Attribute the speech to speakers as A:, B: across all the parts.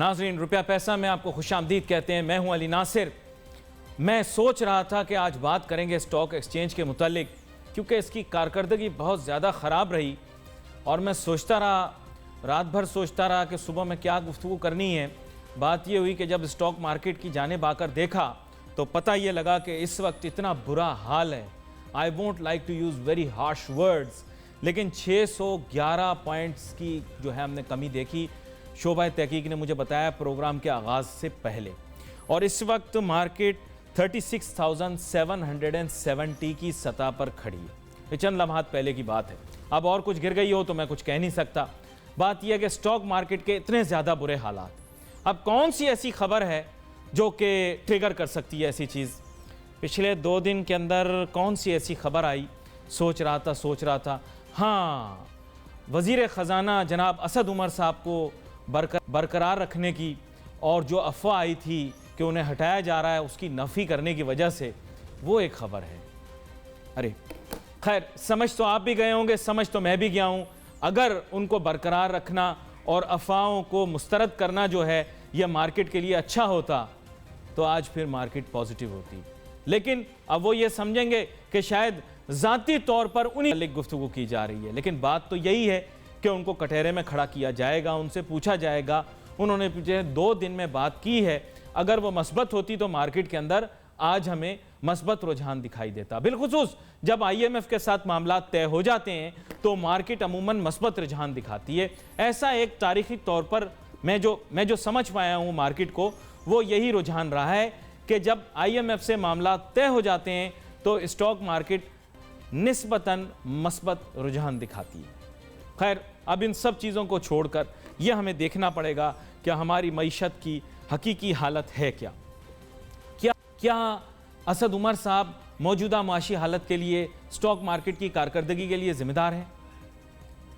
A: नाज़रीन, रुपया पैसा में आपको खुशामदीद कहते हैं। मैं हूं अली नासिर। मैं सोच रहा था कि आज बात करेंगे स्टॉक एक्सचेंज के मुतालिक, क्योंकि इसकी कारकर्दगी बहुत ज़्यादा ख़राब रही और मैं सोचता रहा, रात भर सोचता रहा कि सुबह में क्या गुफ्तगू करनी है। बात ये हुई कि जब स्टॉक मार्केट की जानिब आकर देखा तो पता ये लगा कि इस वक्त इतना बुरा हाल है। I won't like to use very harsh words, लेकिन 611 पॉइंट्स की जो है हमने कमी देखी। शोबा तहकीक ने मुझे बताया प्रोग्राम के आगाज़ से पहले, और इस वक्त मार्केट 36,770 की सतह पर खड़ी है। ये चंद लम्हात पहले की बात है। अब और कुछ गिर गई हो तो मैं कुछ कह नहीं सकता। बात यह है कि स्टॉक मार्केट के इतने ज़्यादा बुरे हालात, अब कौन सी ऐसी खबर है जो कि ट्रिगर कर सकती है ऐसी चीज़। पिछले 2 दिन के अंदर कौन सी ऐसी खबर आई, सोच रहा था। हाँ, वज़ीर ख़ज़ाना जनाब असद उमर साहब को बरकरार रखने की, और जो अफवाह आई थी कि उन्हें हटाया जा रहा है उसकी नफ़ी करने की वजह से, वो एक ख़बर है। अरे खैर, समझ तो आप भी गए होंगे, समझ तो मैं भी गया हूँ। अगर उनको बरकरार रखना और अफवाहों को मुस्तरद करना जो है यह मार्केट के लिए अच्छा होता तो आज फिर मार्केट पॉजिटिव होती। लेकिन अब वो ये समझेंगे कि शायद ज़ाती तौर पर उन्हीं लिए गुफ्तगू की जा रही है। लेकिन बात तो यही है कि उनको कटहरे में खड़ा किया जाएगा, उनसे पूछा जाएगा। उन्होंने पिछले 2 दिन में बात की है, अगर वो मस्बत होती तो मार्केट के अंदर आज हमें मस्बत रुझान दिखाई देता। बिलखुसूस जब IMF के साथ मामला तय हो जाते हैं तो मार्केट अमूमन मस्बत रुझान दिखाती है। ऐसा एक तारीखी तौर पर मैं जो समझ पाया हूँ मार्केट को, वो यही रुझान रहा है कि जब IMF से मामला तय हो जाते हैं तो स्टॉक मार्केट निस्बतन मस्बत रुझान दिखाती है। खैर, अब इन सब चीज़ों को छोड़कर यह हमें देखना पड़ेगा कि हमारी मईशत की हकीकी हालत है क्या। क्या असद उमर साहब मौजूदा माशी हालत के लिए, स्टॉक मार्केट की कारकर्दगी के लिए जिम्मेदार हैं?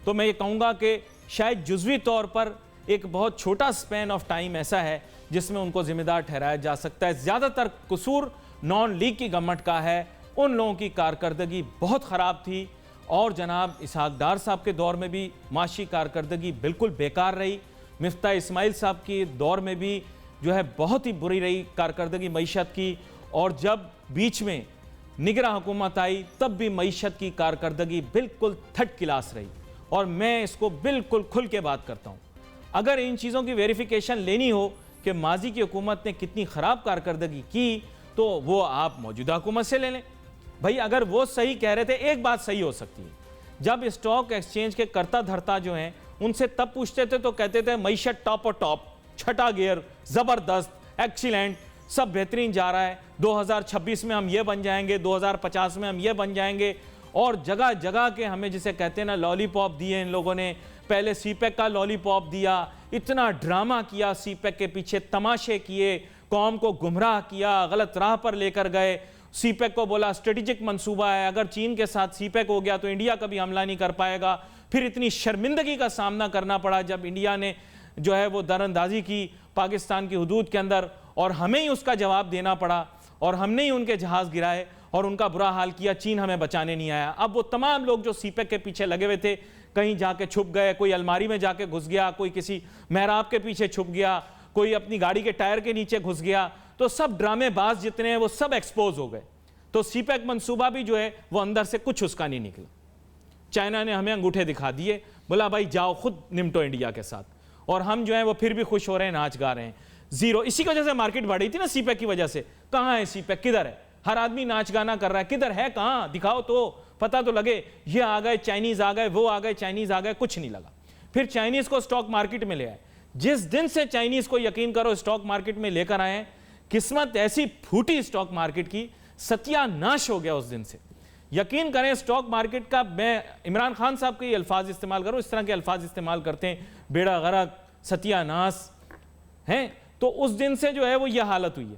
A: तो मैं ये कहूँगा कि शायद जुज़वी तौर पर एक बहुत छोटा स्पैन ऑफ टाइम ऐसा है जिसमें उनको जिम्मेदार ठहराया जा सकता है। ज़्यादातर कसूर नॉन लीग की गवर्नमेंट का है। उन लोगों की कारकर्दगी बहुत ख़राब थी, और जनाब इसहाक डार साहब के दौर में भी माशी कारकर्दगी बिल्कुल बेकार रही। मिफ्ता इस्माइल साहब के दौर में भी जो है बहुत ही बुरी रही कारकर्दगी मईशत की, और जब बीच में निगरां हुकूमत आई तब भी मईशत की कारकर्दगी बिल्कुल थर्ड क्लास रही। और मैं इसको बिल्कुल खुल के बात करता हूँ। अगर इन चीज़ों की वेरिफिकेशन लेनी हो कि माजी की हुकूमत ने कितनी ख़राब कारकर्दगी की, तो वो आप मौजूदा हुकूमत से ले लें। भाई, अगर वो सही कह रहे थे, एक बात सही हो सकती है, जब स्टॉक एक्सचेंज के करता धरता जो हैं उनसे तब पूछते थे तो कहते थे मईशत टॉप और टॉप, छठा गियर, ज़बरदस्त, एक्सीलेंट, सब बेहतरीन जा रहा है। 2026 में हम ये बन जाएंगे, 2050 में हम ये बन जाएंगे। और जगह जगह के हमें जिसे कहते हैं ना लॉलीपॉप दिए इन लोगों ने। पहले सीपेक का लॉलीपॉप दिया, इतना ड्रामा किया, सीपेक के पीछे तमाशे किए, कौम को गुमराह किया, गलत राह पर लेकर गए। सीपेक को बोला स्ट्रेटेजिक मंसूबा है, अगर चीन के साथ सीपेक हो गया तो इंडिया कभी हमला नहीं कर पाएगा। फिर इतनी शर्मिंदगी का सामना करना पड़ा जब इंडिया ने जो है वो दरअंदाजी की पाकिस्तान की हदूद के अंदर, और हमें ही उसका जवाब देना पड़ा, और हमने ही उनके जहाज़ गिराए और उनका बुरा हाल किया। चीन हमें बचाने नहीं आया। अब वो तमाम लोग जो सीपेक के पीछे लगे हुए थे कहीं जाके छुप गए, कोई अलमारी में जाके घुस गया, कोई किसी मेहराब के पीछे छुप गया, कोई अपनी गाड़ी के टायर के नीचे घुस गया। तो सब ड्रामेबाज जितने हैं वो सब एक्सपोज हो गए। तो सीपेक मंसूबा भी जो है वो अंदर से कुछ उसका नहीं निकला। चाइना ने हमें अंगूठे दिखा दिए, बोला भाई जाओ खुद निपटो इंडिया के साथ, और हम जो है वो फिर भी खुश हो रहे हैं, नाच गा रहे हैं। जीरो। इसी की वजह से मार्केट बढ़ी थी ना, सीपेक की वजह से। कहाँ है सीपेक, किधर है? हर आदमी नाच गाना कर रहा है, किधर है, कहाँ, दिखाओ तो, पता तो लगे। ये आ गए चाइनीज, आ गए वो आ गए, चाइनीज आ गए, कुछ नहीं लगा। फिर चाइनीज को स्टॉक मार्केट में ले आए। जिस दिन से चाइनीज को यकीन करो स्टॉक मार्केट में लेकर आए, किस्मत ऐसी फूटी स्टॉक मार्केट की, सत्यानाश हो गया उस दिन से। यकीन करें स्टॉक मार्केट का, मैं इमरान खान साहब के अल्फाज इस्तेमाल करूं, इस तरह के अल्फाज इस्तेमाल करते हैं, बेड़ा गरक, सत्यानाश हैं। तो उस दिन से जो है वो ये हालत हुई है।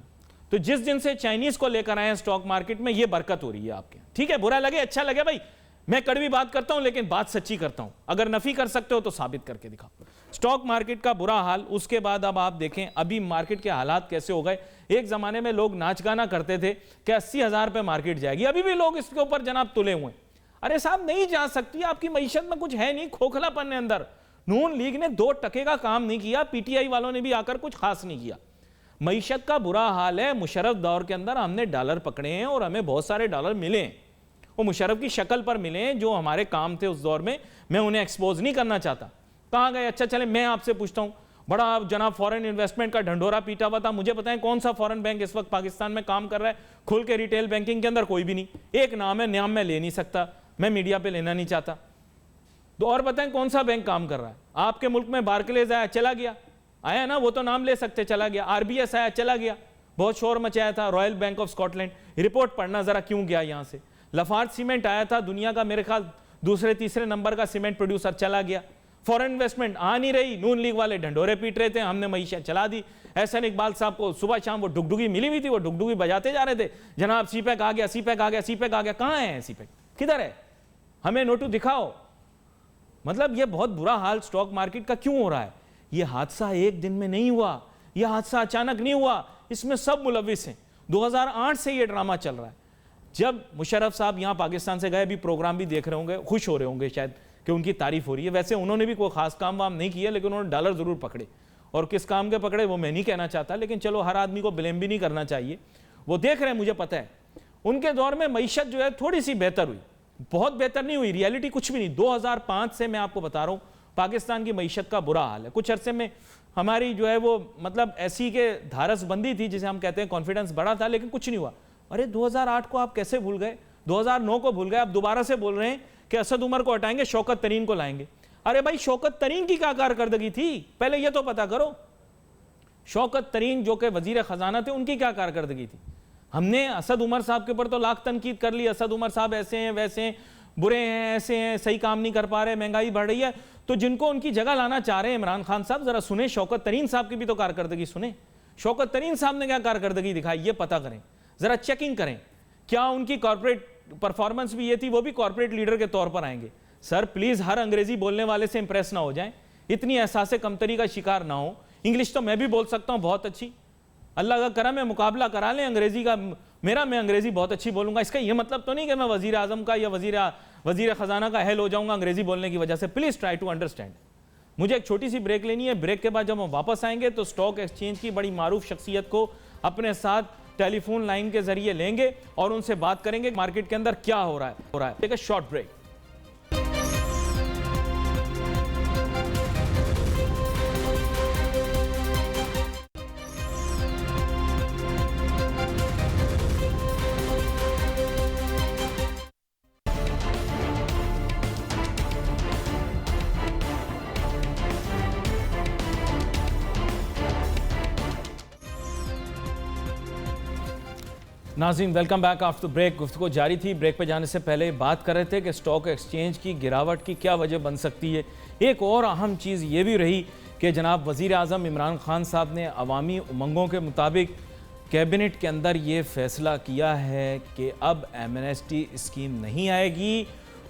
A: तो जिस दिन से चाइनीज को लेकर आए हैं स्टॉक मार्केट में, ये बरकत हो रही है आपके। ठीक है, बुरा लगे अच्छा लगे भाई, मैं कड़वी बात करता हूं लेकिन बात सच्ची करता हूं। अगर नफी कर सकते हो तो साबित करके दिखाओ। स्टॉक मार्केट का बुरा हाल। उसके बाद अब आप देखें अभी मार्केट के हालात कैसे हो गए। एक जमाने में लोग नाच गाना करते थे कि 80,000 पे मार्केट जाएगी, अभी भी लोग इसके ऊपर जनाब तुले हुए हैं। अरे साहब नहीं जा सकती, आपकी मईशत में कुछ है नहीं, खोखलापन है अंदर। नून लीग ने 2% का काम नहीं किया, पीटीआई वालों ने भी आकर कुछ खास नहीं किया। मईशत का बुरा हाल है। मुशर्रफ दौर के अंदर हमने डॉलर पकड़े हैं और हमें बहुत सारे डॉलर मिले हैं, वो मुशर्रफ की शक्ल पर मिले हैं, जो हमारे काम थे उस दौर में। मैं उन्हें एक्सपोज नहीं करना चाहता। कहाँ गए? अच्छा चले मैं आपसे पूछता हूँ, बड़ा जनाब फॉरेन इन्वेस्टमेंट का ढंढोरा पीटा हुआ था, मुझे बताएं कौन सा फॉरेन बैंक इस वक्त पाकिस्तान में काम कर रहा है खुल के? रिटेल बैंकिंग के अंदर कोई भी नहीं। एक नाम है, नाम मैं ले नहीं सकता, मैं मीडिया पे लेना नहीं चाहता। तो और बताएं कौन सा बैंक काम कर रहा है? आपके मुल्क में बार्कलेज आया, चला गया, आया ना, वो तो नाम ले सकते, चला गया। आरबीएस आया, चला गया, बहुत शोर मचाया था। Royal bank of Scotland, report पढ़ना जरा क्यों गया यहां से। लफार्ज सीमेंट आया था, दुनिया का मेरे ख्याल दूसरे तीसरे नंबर का सीमेंट प्रोड्यूसर, चला गया। फॉरेन इन्वेस्टमेंट आ नहीं रही, नून लीग वाले ढंढोरे पीट रहे थे, हमने मईशत चला दी। एहसन इकबाल साहब को सुबह शाम वो डुगडुगी मिली हुई थी, वो डुगडुगी बजाते जा रहे थे, जनाब सीपैक आ गया, सीपैक आ गया, सीपैक आ गया। कहां है सीपैक? किधर है? हमें नोटू दिखाओ। मतलब ये बहुत बुरा हाल स्टॉक मार्केट का क्यों हो रहा है? ये हादसा एक दिन में नहीं हुआ, यह हादसा अचानक नहीं हुआ, इसमें सब मुलविस हैं। 2008 से ये ड्रामा चल रहा है। जब मुशर्रफ साहब यहाँ पाकिस्तान से गए, अभी प्रोग्राम भी देख रहे होंगे, खुश हो रहे होंगे शायद कि उनकी तारीफ हो रही है। वैसे उन्होंने भी कोई खास काम वाम नहीं किया, लेकिन उन्होंने डॉलर जरूर पकड़े, और किस काम के पकड़े वो मैं नहीं कहना चाहता, लेकिन चलो हर आदमी को ब्लेम भी नहीं करना चाहिए। वो देख रहे हैं, मुझे पता है। उनके दौर में मईशत जो है थोड़ी सी बेहतर हुई, बहुत बेहतर नहीं हुई, रियलिटी कुछ भी नहीं। 2005 से मैं आपको बता रहा हूँ पाकिस्तान की मईशत का बुरा हाल है। कुछ अरसे में हमारी जो है वो मतलब ऐसी के धारस बंदी थी, जिसे हम कहते हैं, कॉन्फिडेंस बढ़ा था, लेकिन कुछ नहीं हुआ। अरे 2008 को आप कैसे भूल गए? 2009 को भूल गए? आप दोबारा से बोल रहे हैं कि असद उमर को हटाएंगे, शौकत तरीन को लाएंगे। अरे भाई, शौकत तरीन की क्या कारकर्दगी थी, पहले ये तो पता करो। शौकत तरीन जो कि वजीर खजाना थे, उनकी क्या कारकर्दगी थी? हमने असद उमर साहब के ऊपर तो लाख तनकीद कर ली, असद उमर साहब ऐसे हैं, वैसे हैं, बुरे हैं, ऐसे हैं, सही काम नहीं कर पा रहे, महंगाई बढ़ रही है। तो जिनको उनकी जगह लाना चाह रहे हैं इमरान खान साहब, जरा सुने, शौकत तरीन साहब की भी तो कारकर्दगी सुने। शौकत तरीन साहब ने क्या कारकर्दगी दिखाई, ये पता करें, जरा चेकिंग करें। क्या उनकी कॉर्पोरेट परफॉर्मेंस भी ये थी? वो भी कॉर्पोरेट लीडर के तौर पर आएंगे। सर प्लीज हर अंग्रेजी बोलने वाले से इंप्रेस ना हो जाएं, इतनी एहसास कमतरी का शिकार ना हो। इंग्लिश तो मैं भी बोल सकता हूं बहुत अच्छी, अल्लाह का करम है, मुकाबला करा लें अंग्रेजी का मेरा, मैं अंग्रेजी बहुत अच्छी बोलूंगा। इसका ये मतलब तो नहीं कि मैं वजीर आजम का या वजीर खजाना का अहल हो जाऊंगा अंग्रेजी बोलने की वजह से। Please try to understand. मुझे एक छोटी सी ब्रेक लेनी है, ब्रेक के बाद जब हम वापस आएंगे तो स्टॉक एक्सचेंज की बड़ी मारूफ शख्सियत को अपने साथ टेलीफोन लाइन के जरिए लेंगे और उनसे बात करेंगे मार्केट के अंदर क्या हो रहा है। Take a short break. नाज़रीन वेलकम बैक आफ्टर ब्रेक। गुफ्तगू जारी थी। ब्रेक पे जाने से पहले बात कर रहे थे कि स्टॉक एक्सचेंज की गिरावट की क्या वजह बन सकती है। एक और अहम चीज़ ये भी रही कि जनाब वज़ीर आज़म इमरान खान साहब ने अवामी उमंगों के मुताबिक कैबिनेट के अंदर ये फ़ैसला किया है कि अब एमनेस्टी स्कीम नहीं आएगी।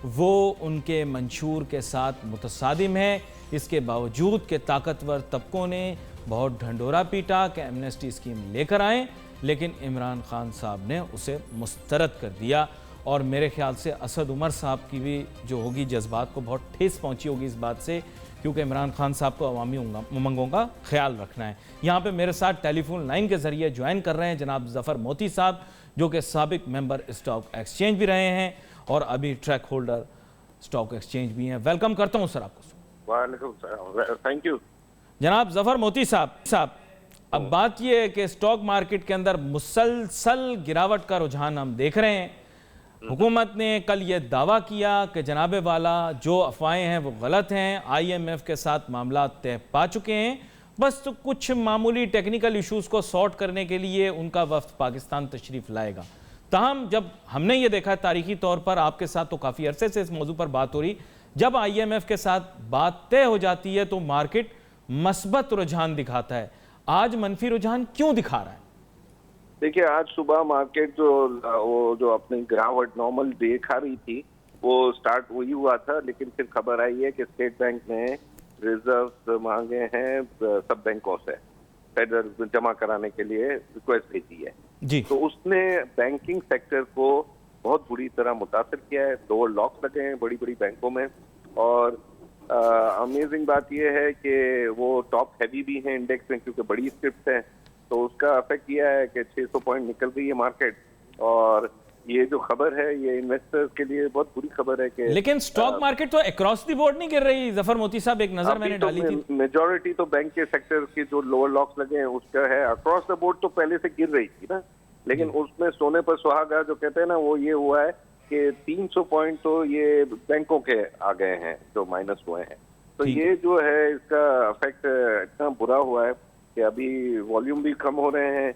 A: वो उनके मंशूर के साथ मुतसादिम है। इसके बावजूद के ताकतवर तबकों ने बहुत ढंढोरा पीटा कि एमनेस्टी स्कीम लेकर आएँ, लेकिन इमरान खान साहब ने उसे मुस्तरद कर दिया। और मेरे ख्याल से असद उमर साहब की भी जो होगी जज्बात को बहुत ठेस पहुंची होगी इस बात से, क्योंकि इमरान खान साहब को अवामी उमंगों का ख्याल रखना है। यहाँ पे मेरे साथ टेलीफोन लाइन के ज़रिए ज्वाइन कर रहे हैं जनाब ज़फ़र मोती साहब, जो कि साबिक मेंबर स्टॉक एक्सचेंज भी रहे हैं और अभी ट्रैक होल्डर स्टॉक एक्सचेंज भी हैं। वेलकम करता हूँ सर आपको।
B: वालेकुम सलाम, थैंक यू
A: जनाब ज़फ़र मोती साहब, अब बात यह है कि स्टॉक मार्केट के अंदर मुसलसल गिरावट का रुझान हम देख रहे हैं। हुकूमत ने कल ये दावा किया कि जनाबे वाला जो अफवाहें हैं वो गलत हैं, IMF के साथ मामला तय पा चुके हैं, बस तो कुछ मामूली टेक्निकल इश्यूज़ को सॉर्ट करने के लिए उनका वफ्द पाकिस्तान तशरीफ़ लाएगा। ताहम जब हमने ये देखा तारीखी तौर पर, आपके साथ तो काफ़ी अरसे से इस मौजू पर बात हो रही, जब IMF के साथ बात तय हो जाती है तो मार्केट मस्बत रुझान दिखाता है। आज मनफी रुझान क्यों दिखा रहा है?
B: देखिए, आज सुबह मार्केट जो अपनी गिरावट नॉर्मल देखा रही थी वो स्टार्ट वही हुआ था, लेकिन फिर खबर आई है कि स्टेट बैंक ने रिजर्व मांगे हैं सब बैंकों से फेडरल जमा कराने के लिए रिक्वेस्ट भेजी है
A: जी।
B: तो उसने बैंकिंग सेक्टर को बहुत बुरी तरह मुतासर किया है। 2 लॉक्स लगे हैं बड़ी बड़ी बैंकों में और अमेजिंग बात यह है कि वो टॉप हैवी भी हैं इंडेक्स में, क्योंकि बड़ी स्क्रिप्ट है, तो उसका अफेक्ट किया है कि 600 पॉइंट निकल गई है मार्केट। और ये जो खबर है ये इन्वेस्टर्स के लिए बहुत बुरी खबर है कि
A: लेकिन स्टॉक मार्केट तो अक्रॉस द बोर्ड नहीं गिर रही जफर मोती साहब, एक नजर मैंने डाली थी।
B: मेजॉरिटी तो बैंक के सेक्टर की जो लोअर लॉक्स लगे हैं उसका है। अक्रॉस द बोर्ड तो पहले से गिर रही थी ना, लेकिन उसमें सोने पर सुहागा जो कहते हैं ना, वो ये हुआ है कि 300 पॉइंट तो ये बैंकों के आ गए हैं जो माइनस हुए हैं। तो ये जो है इसका इफेक्ट इतना बुरा हुआ है कि अभी वॉल्यूम भी कम हो रहे हैं,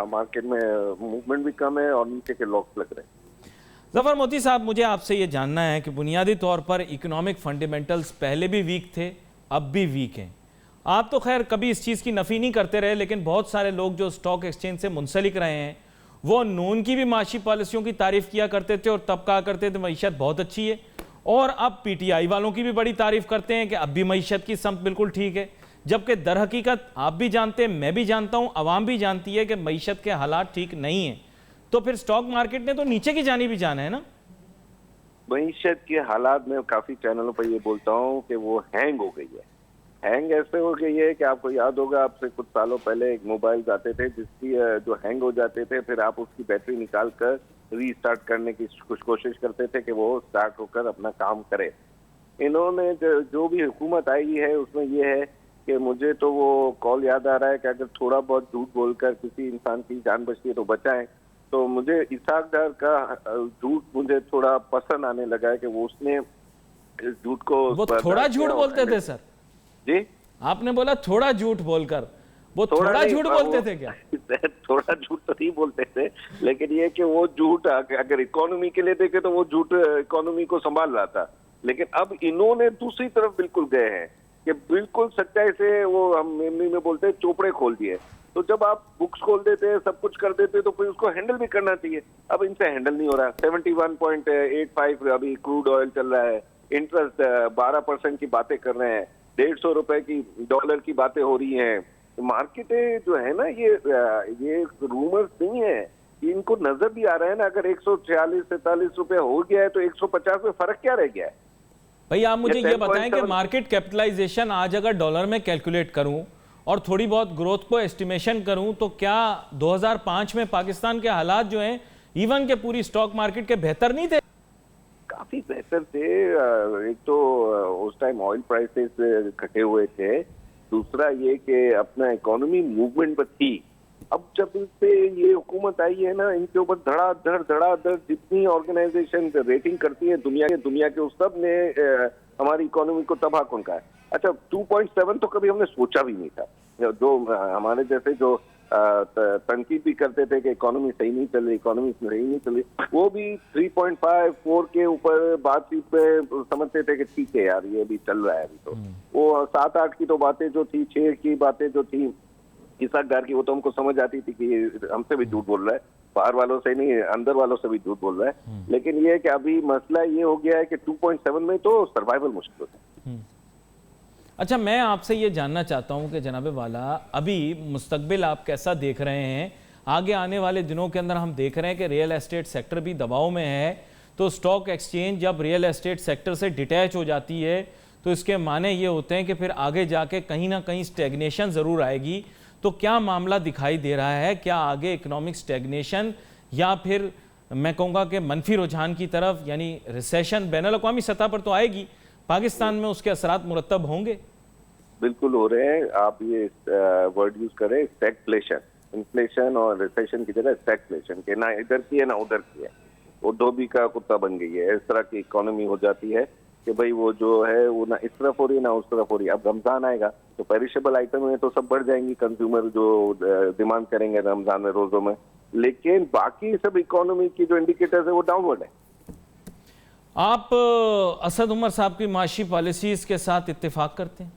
B: मार्केट में मूवमेंट भी कम है और नीचे के लॉक्स लग रहे हैं।
A: जफर मोती साहब, मुझे आपसे ये जानना है कि बुनियादी तौर पर इकोनॉमिक फंडामेंटल्स पहले भी वीक थे, अब भी वीक हैं। आप तो खैर कभी इस चीज़ की नफ़ी नहीं करते रहे, लेकिन बहुत सारे लोग जो स्टॉक एक्सचेंज से मुंसलिक रहे हैं वो नून की भी माशी पॉलिसियों की तारीफ किया करते थे और तब कहा करते थे मईशत बहुत अच्छी है, और अब पीटीआई वालों की भी बड़ी तारीफ करते हैं कि अब भी मईशत की समत बिल्कुल ठीक है। जबकि दर हकीकत आप भी जानते हैं, मैं भी जानता हूं, अवाम भी जानती है कि मईशत के हालात ठीक नहीं है। तो फिर स्टॉक मार्केट ने तो नीचे की जानी भी जाना है ना।
B: मईशत के हालात में काफी चैनलों पर ये बोलता हूँ कि वो हैंग हो गई है। हैंग ऐसे हो गई है कि आपको याद होगा आपसे कुछ सालों पहले एक मोबाइल आते थे जिसकी जो हैंग हो जाते थे, फिर आप उसकी बैटरी निकाल कर रीस्टार्ट करने की कुछ कोशिश करते थे कि वो स्टार्ट होकर अपना काम करे। इन्होंने जो भी हुकूमत आई है उसमें ये है कि मुझे तो वो कॉल याद आ रहा है कि अगर थोड़ा बहुत झूठ बोलकर किसी इंसान की जान बचती है तो बचाएं। तो मुझे इसाक डार का झूठ मुझे थोड़ा पसंद आने लगा है कि वो उसने इस झूठ को
A: वो थोड़ा झूठ बोलते थे सर
B: जी,
A: आपने बोला थोड़ा झूठ बोलकर, वो थोड़ा झूठ बोलते थे क्या?
B: थोड़ा झूठ तो नहीं बोलते थे, लेकिन ये कि वो झूठ अगर इकोनॉमी के लिए देखे तो वो झूठ इकोनॉमी को संभाल रहा था। लेकिन अब इन्होंने दूसरी तरफ बिल्कुल गए हैं कि बिल्कुल सच्चाई से वो हम मेमोरी में बोलते हैं चोपड़े खोल दिए। तो जब आप बुक्स खोल देते हैं, सब कुछ कर देते हैं, तो फिर उसको हैंडल भी करना चाहिए। अब इनसे हैंडल नहीं हो रहा। 71.85 अभी क्रूड ऑयल चल रहा है, इंटरेस्ट 12% की बातें कर रहे हैं, 150 रुपए की डॉलर की बातें हो रही हैं। मार्केटें जो है ना ये रूमर्स नहीं है, इनको नजर भी आ रहा है ना। अगर 146-47 रुपए हो गया है तो 150 में फर्क क्या रह गया है?
A: भाई आप मुझे ये बताएं कि मार्केट कैपिटलाइजेशन आज अगर डॉलर में कैलकुलेट करूं और थोड़ी बहुत ग्रोथ को एस्टिमेशन करूं तो क्या 2005 में पाकिस्तान के हालात जो हैं इवन के पूरी स्टॉक मार्केट के बेहतर नहीं थे?
B: काफी बेहतर थे। एक तो उस टाइम ऑयल प्राइसेस घटे हुए थे, दूसरा ये कि अपना इकोनॉमी मूवमेंट पर थी। अब जब इनसे ये हुकूमत आई है ना, इनके ऊपर धड़ाधड़ जितनी ऑर्गेनाइजेशन रेटिंग करती है दुनिया के उस सब ने हमारी इकोनॉमी को तबाह कौन का है। अच्छा 2.7 तो कभी हमने सोचा भी नहीं था। जो हमारे जैसे जो तनकीद भी करते थे कि इकोनॉमी सही नहीं चल रही, वो भी 3.5-4 के ऊपर बातचीत पे समझते थे कि ठीक है यार ये भी चल रहा है। अभी तो वो 7-8 की तो बातें जो थी, 6 की बातें जो थी इसाकदार की, वो तो हमको समझ आती थी कि हमसे भी झूठ बोल रहा है, बाहर वालों से नहीं अंदर वालों से भी झूठ बोल रहा है। लेकिन ये है कि अभी मसला ये हो गया है कि 2.7 में तो सर्वाइवल मुश्किल होता है।
A: अच्छा, मैं आपसे ये जानना चाहता हूं कि जनाबे वाला अभी मुस्तकबिल आप कैसा देख रहे हैं? आगे आने वाले दिनों के अंदर हम देख रहे हैं कि रियल एस्टेट सेक्टर भी दबाव में है, तो स्टॉक एक्सचेंज जब रियल एस्टेट सेक्टर से डिटैच हो जाती है तो इसके माने ये होते हैं कि फिर आगे जाके कहीं ना कहीं स्टैग्नेशन ज़रूर आएगी। तो क्या मामला दिखाई दे रहा है? क्या आगे इकोनॉमिक स्टैग्नेशन या फिर मैं कहूँगा कि मनफी रुझान की तरफ, यानी रिसेशन बैनुल-अक़वामी सतह पर तो आएगी, पाकिस्तान में उसके असरात मुरतब होंगे?
B: बिल्कुल हो रहे हैं। आप ये वर्ड यूज करें स्टैगफ्लेशन, इन्फ्लेशन और रिसेशन की जगह स्टैगफ्लेशन के, ना इधर की है ना उधर की है, वो धोबी का कुत्ता बन गई है। इस तरह की इकोनॉमी हो जाती है कि भाई वो जो है वो ना इस तरफ हो रही है ना उस तरफ हो रही है। अब रमजान आएगा तो पेरिशेबल आइटम में तो सब बढ़ जाएंगी, कंज्यूमर जो डिमांड करेंगे रमजान में रोजों में, लेकिन बाकी सब इकोनॉमी की जो इंडिकेटर्स है वो डाउनवर्ड है।
A: आप असद उमर साहब की माशी पॉलिसीज के साथ इत्तेफाक करते हैं?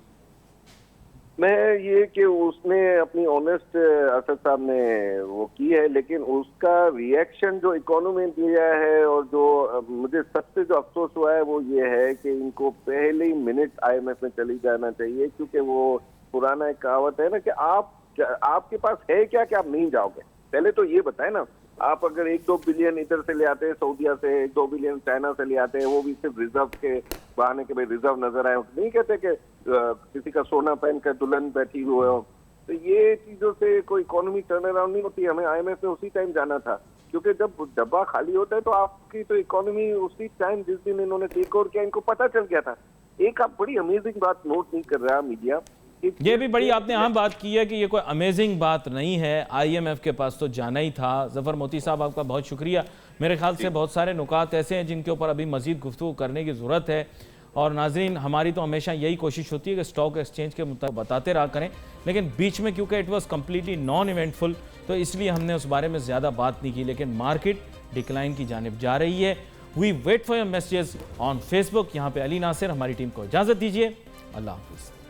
B: मैं ये कि उसने अपनी ऑनेस्ट असद साहब ने वो की है, लेकिन उसका रिएक्शन जो इकोनॉमी दिया है और जो मुझे सबसे जो अफसोस हुआ है वो ये है कि इनको पहले ही मिनट IMF में चली जाना चाहिए, क्योंकि वो पुराना एक कहावत है ना कि आपके पास है क्या कि आप नहीं जाओगे। पहले तो ये बताए ना, आप अगर 1-2 बिलियन इधर से ले आते हैं सऊदीया से, 1-2 बिलियन चाइना से ले आते हैं, वो भी सिर्फ रिजर्व के बहाने के भाई रिजर्व नजर आए, नहीं कहते कि किसी का सोना पहन कर दुल्हन बैठी हुई हो। तो ये चीजों से कोई इकोनॉमी टर्न अराउंड नहीं होती। हमें IMF में उसी टाइम जाना था, क्योंकि जब डब्बा खाली होता है तो आपकी तो इकोनॉमी उसी टाइम जिस दिन इन्होंने टेक ओवर किया इनको पता चल गया था। एक आप बड़ी अमेजिंग बात नोट नहीं कर रहा मीडिया,
A: ये भी बड़ी आपने अहम बात की है कि ये कोई अमेजिंग बात नहीं है, IMF के पास तो जाना ही था। जफर मोती साहब आपका बहुत शुक्रिया। मेरे ख्याल से बहुत सारे नुकात ऐसे हैं जिनके ऊपर अभी मजीद गुफ्तगू करने की ज़रूरत है। और नाजरीन, हमारी तो हमेशा यही कोशिश होती है कि स्टॉक एक्सचेंज के मुताबिक बताते रहा करें, लेकिन बीच में क्योंकि it was completely non eventful तो इसलिए हमने उस बारे में ज़्यादा बात नहीं की। लेकिन मार्केट डिक्लाइन की जानिब जा रही है। We wait for your messages on Facebook. यहाँ पे अली नासिर, हमारी टीम को इजाज़त दीजिए। अल्लाह हाफिज़।